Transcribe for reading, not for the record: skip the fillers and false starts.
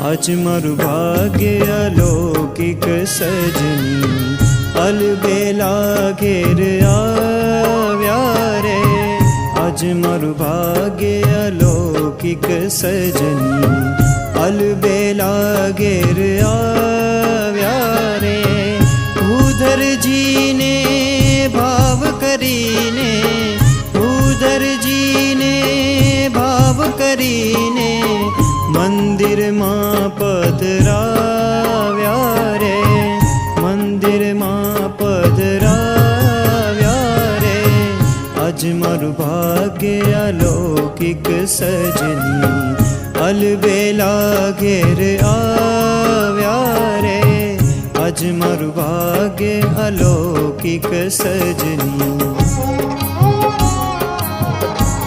आज मारू भाग्य अलौकिक सजनी अलबेला घेर आव्या रे। आज मारू भाग्य अलौकिक सजनी अलबेला घेर आव्या रे। उधर जी ने भाव करीने, उधर जी ने भाव करीने मंदिर मां पधराव्या रे। मंदिर मां पधराव्या रे। आज मारू भाग्य अलौकिक सजनी अलबेला घेर आव्या रे। आज मारू भाग्य अलौकिक सजनी।